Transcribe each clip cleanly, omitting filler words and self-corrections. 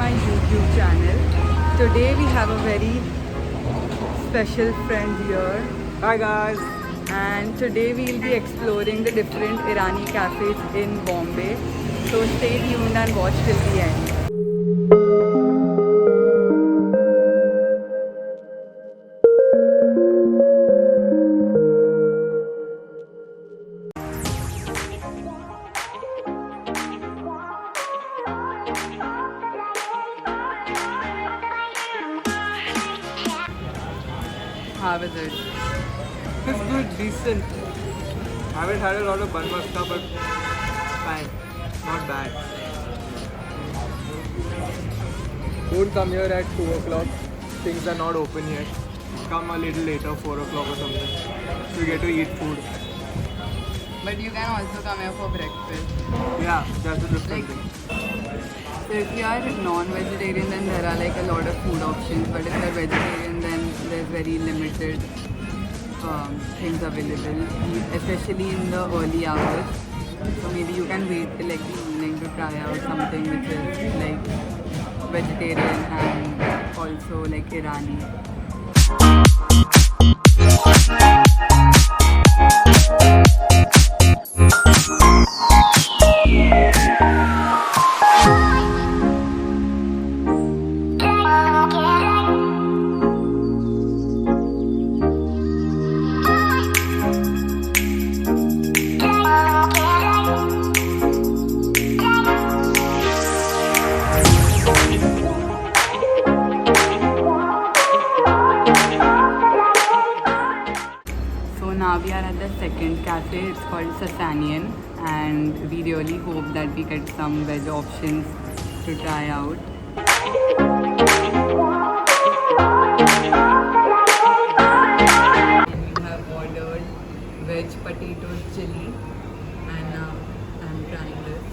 my YouTube channel. Today we have a very special friend here. Hi guys! And today we'll be exploring the different Irani cafes in Bombay. So stay tuned and watch till the end. How is it? It's good, decent. I haven't had a lot of bun maska, but fine. Not bad. Don't come here at 2 o'clock. Things are not open yet. Come a little later, 4 o'clock or something. So you get to eat food. But you can also come here for breakfast. Yeah, that's a different Like- thing. So if you are non-vegetarian, then there are like a lot of food options. But if you are vegetarian, then there's very limited things available, especially in the early hours. So maybe you can wait till like the evening to try out something which is like vegetarian and also like Irani. Now we are at the second cafe. It's called Sasanian, and we really hope that we get some veg options to try out. We have ordered veg potato chili, and now I'm trying this.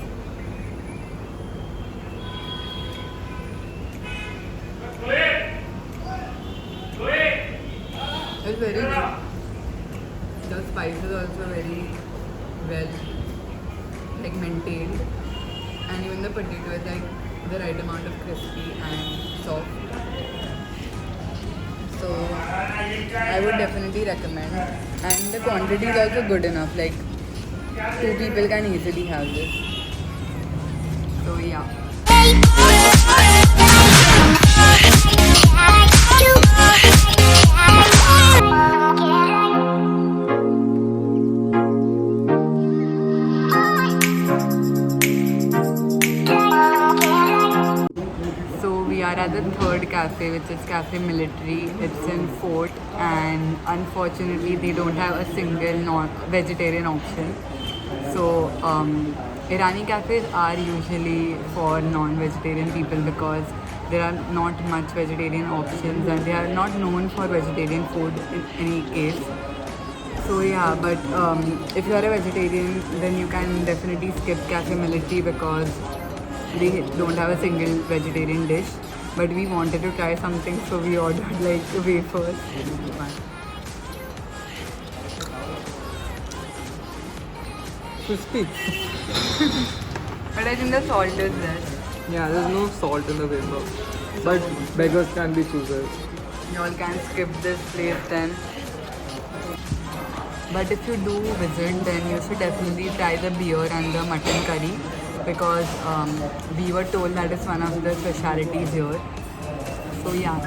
It's very good. The spice is also very well maintained, and even the potato is like the right amount of crispy and soft. So I would definitely recommend, and the quantity is also good enough. Like 2 people can easily have this. So yeah. We are at the third cafe, which is Cafe Military. It's in Fort, and unfortunately they don't have a single non-vegetarian option. So Irani cafes are usually for non-vegetarian people because there are not much vegetarian options, and they are not known for vegetarian food in any case. So yeah, but if you are a vegetarian, then you can definitely skip Cafe Military because they don't have a single vegetarian dish. But we wanted to try something, so we ordered like wafers. Crispy. But I think the salt is there. Yeah, there's no salt in the wafer. But beggars can be choosers. You all can skip this place then. But if you do visit, then you should definitely try the beer and the mutton curry, because we were told that is one of the specialities here. So yeah.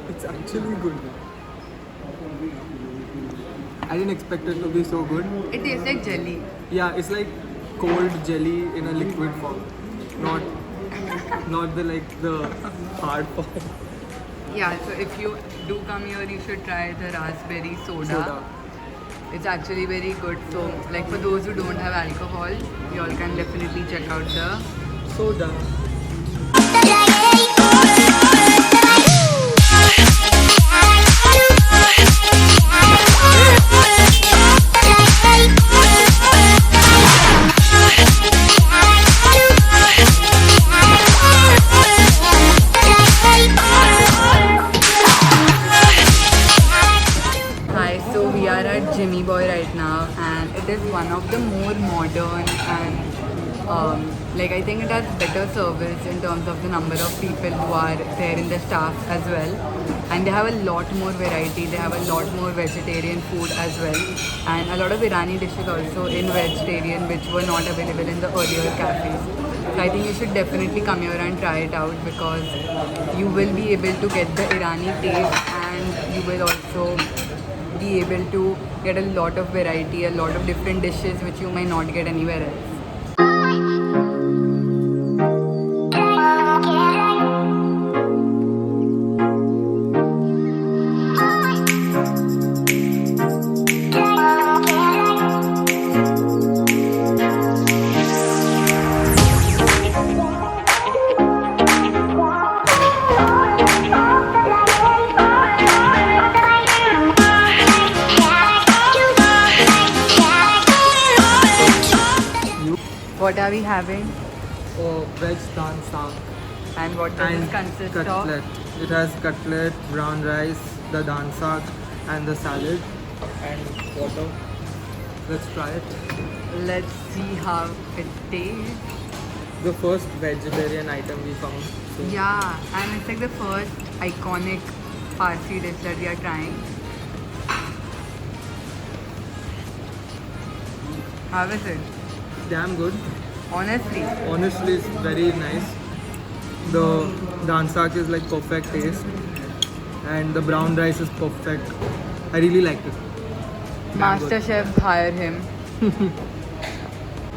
It's actually good. I didn't expect it to be so good. It tastes like jelly. Yeah, it's like cold jelly in a liquid form. Not the hard form. Yeah, so if you do come here, you should try the raspberry soda. It's actually very good. So like for those who don't have alcohol, you all can definitely check out the Soda. Bye. are at Jimmy Boy right now, and it is one of the more modern and like I think it has better service in terms of the number of people who are there in the staff as well, and they have a lot more variety. They have a lot more vegetarian food as well, and a lot of Irani dishes also in vegetarian which were not available in the earlier cafes. So I think you should definitely come here and try it out because you will be able to get the Irani taste, and you will also be able to get a lot of variety, a lot of different dishes which you might not get anywhere else. What are we having? Veg dansang And what does and this consist cutlet. of? It has cutlet, brown rice, the dansang, and the salad, and water. Let's try it. Let's see how it tastes. The first vegetarian item we found. So Yeah, and it's like the first iconic Parsi dish that we are trying. How is it? damn good. Honestly. Honestly, it's very nice. The dansak is like perfect taste, and the brown rice is perfect. I really liked it. Damn good. Master Chef, hire him.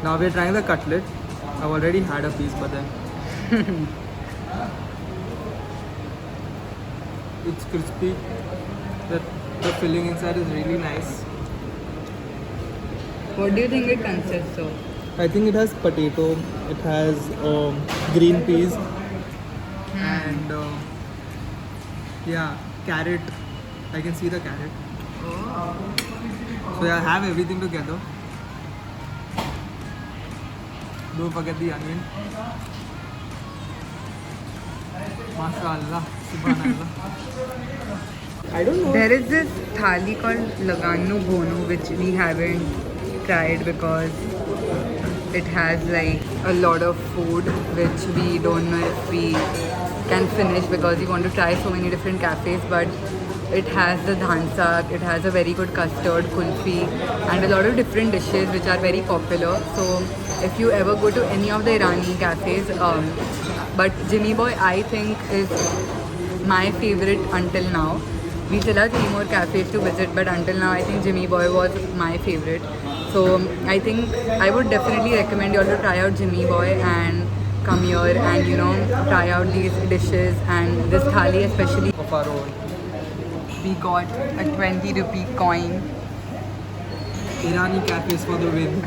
Now we're trying the cutlet. I've already had a piece, but then it's crispy. The filling inside is really nice. What do you think it consists of? I think it has potato. It has green peas, and yeah, carrot. I can see the carrot. Oh. So I have everything together. Don't forget the onion. MashaAllah. Subhanallah. I don't know. There is this thali called Laganu Bhonu which we haven't tried because it has like a lot of food which we don't know if we can finish because we want to try so many different cafes, but it has the dhansak, it has a very good custard, kulfi, and a lot of different dishes which are very popular. So if you ever go to any of the Irani cafes, but Jimmy Boy I think is my favorite until now. We still have 3 more cafes to visit, but until now I think Jimmy Boy was my favorite. So I think I would definitely recommend you all to try out Jimmy Boy and come here and try out these dishes and this thali especially. Of our own. We got a 20 rupee coin. Irani cafes for the win.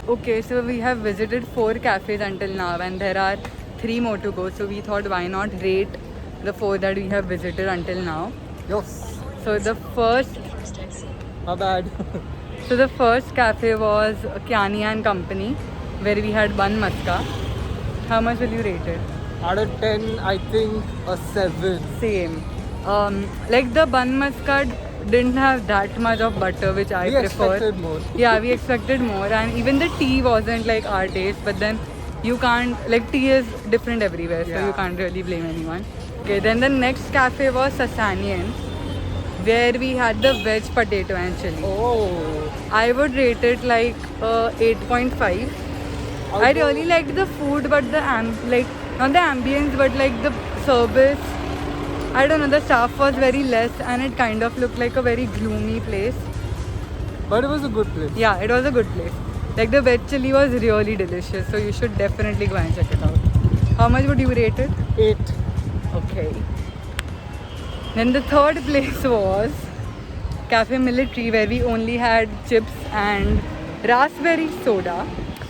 Okay, so we have visited 4 cafes until now and there are 3 more to go. So we thought why not rate the 4 that we have visited until now. Yes. So the first My bad. So the first cafe was Kyani and Company, where we had bun maska. How much will you rate it? Out of 10, I think a 7. Same. Like the bun maska didn't have that much of butter, which I We prefer. expected more. Yeah, we expected more, and even the tea wasn't like our taste. But then you can't, like, tea is different everywhere, so Yeah. you can't really blame anyone. Okay, then the next cafe was Sasanian, where we had the veg potato and chili. Oh. I would rate it like 8.5. I really liked the food, but the like not the ambience, but like the service. I don't know. The staff was very less, and it kind of looked like a very gloomy place. But it was a good place. Yeah, it was a good place. Like the veg chili was really delicious, so you should definitely go and check it out. How much would you rate it? 8. Okay. Then the third place was Cafe Military, where we only had chips and raspberry soda.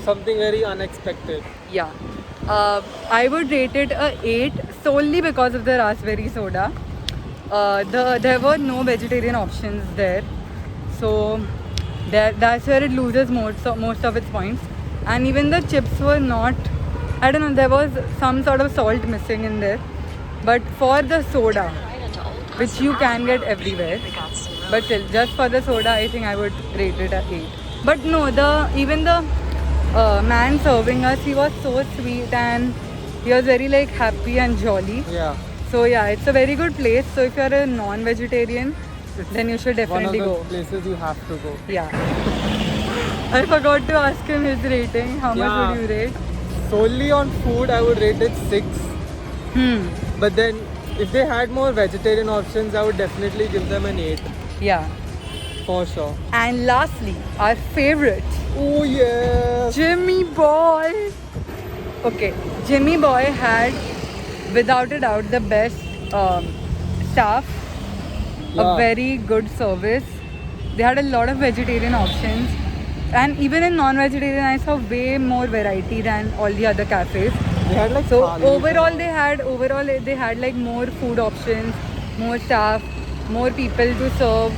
Something very unexpected. Yeah. I would rate it a 8 solely because of the raspberry soda. There were no vegetarian options there. So that's where it loses most of its points. And even the chips were not, I don't know, there was some sort of salt missing in there. But for the soda, which you can get everywhere, But still, just for the soda, I think I would rate it at 8. But no, even the man serving us, he was so sweet and he was very like happy and jolly. Yeah. So yeah, it's a very good place. So if you're a non-vegetarian, then you should definitely One of go. the places you have to go. Yeah. I forgot to ask him his rating. How much Yeah. would you rate? Solely on food, I would rate it 6. But then, if they had more vegetarian options, I would definitely give them an 8. Yeah. For sure. And lastly, our favorite, Oh, yes. Jimmy Boy. Okay, Jimmy Boy had, without a doubt, the best staff, a Yeah. very good service. They had a lot of vegetarian options, and even in non-vegetarian, I saw way more variety than all the other cafes. They had like So thalis overall, and- they had like more food options, more staff, more people to serve,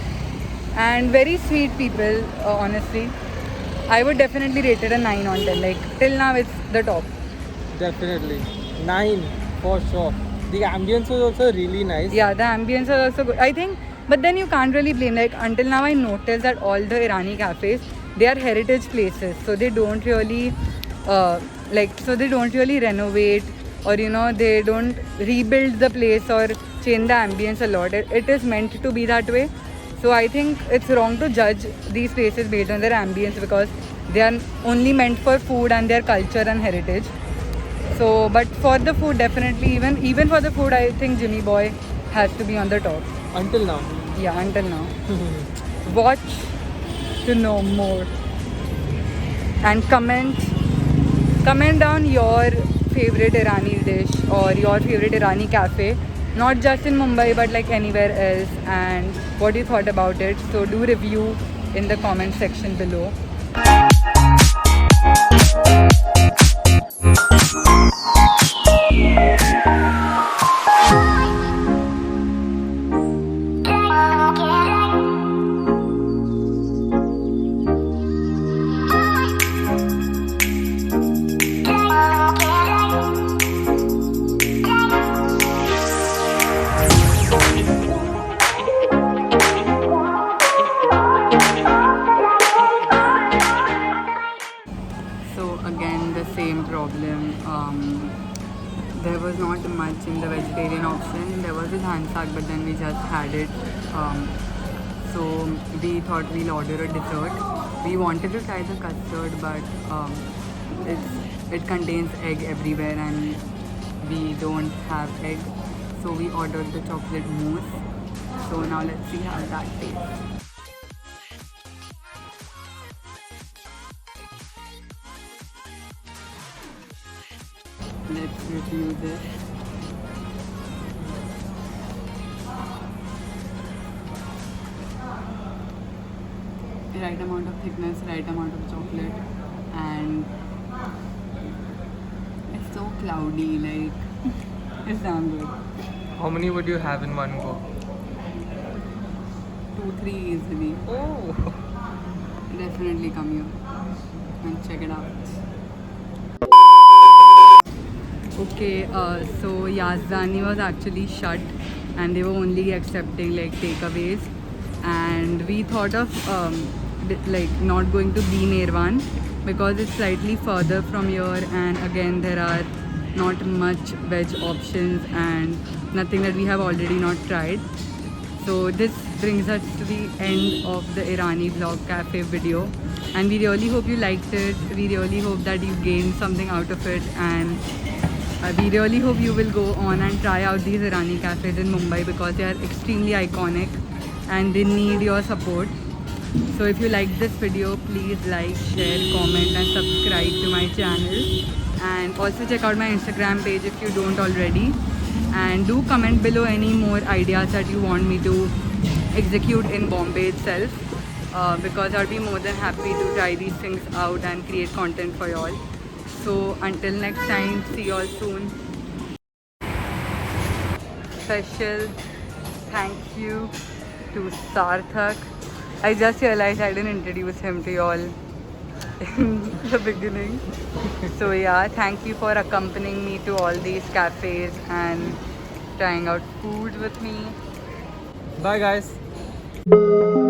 and very sweet people. Honestly, I would definitely rate it a 9 on 10. Like till now, it's the top. Definitely. 9 for sure. The ambience was also really nice. Yeah, the ambience was also good. I think, but then you can't really blame. Like until now, I noticed that all the Irani cafes, they are heritage places, so they don't really, they don't really renovate, or they don't rebuild the place or change the ambience a lot. It is meant to be that way. So I think it's wrong to judge these places based on their ambience, because they are only meant for food and their culture and heritage. So, but for the food, definitely, even for the food, I think Jimmy Boy has to be on the top. Until now. Yeah, until now. Watch to know more. And comment down your favorite Irani dish or your favorite Irani cafe. Not just in Mumbai, but like anywhere else, and what you thought about it. So do review in the comment section below. So again, the same problem. There was not much in the vegetarian option. There was a dhan saag, but then we just had it. So we thought we'll order a dessert. We wanted to try the custard, but it contains egg everywhere, and we don't have egg. So we ordered the chocolate mousse. So now let's see how that tastes. Let's review this. Right amount of thickness, right amount of chocolate, and it's so cloudy, like it's damn good. How many would you have in one go? 2-3 easily. Oh. Definitely come here and check it out. Okay, so Yazdani was actually shut, and they were only accepting like takeaways, and we thought of like not going to B Nirvan because it's slightly further from here, and again there are not much veg options and nothing that we have already not tried. So this brings us to the end of the Irani Vlog Cafe video, and we really hope you liked it. We really hope that you gained something out of it, and we really hope you will go on and try out these Irani cafes in Mumbai, because they are extremely iconic and they need your support. So if you liked this video, please like, share, comment and subscribe to my channel, and also check out my Instagram page if you don't already, and do comment below any more ideas that you want me to execute in Bombay itself, because I'll be more than happy to try these things out and create content for y'all. So until next time, see y'all soon. Special thank you to Sarthak. I just realized I didn't introduce him to y'all in the beginning. So yeah, thank you for accompanying me to all these cafes and trying out food with me. Bye guys. Bye.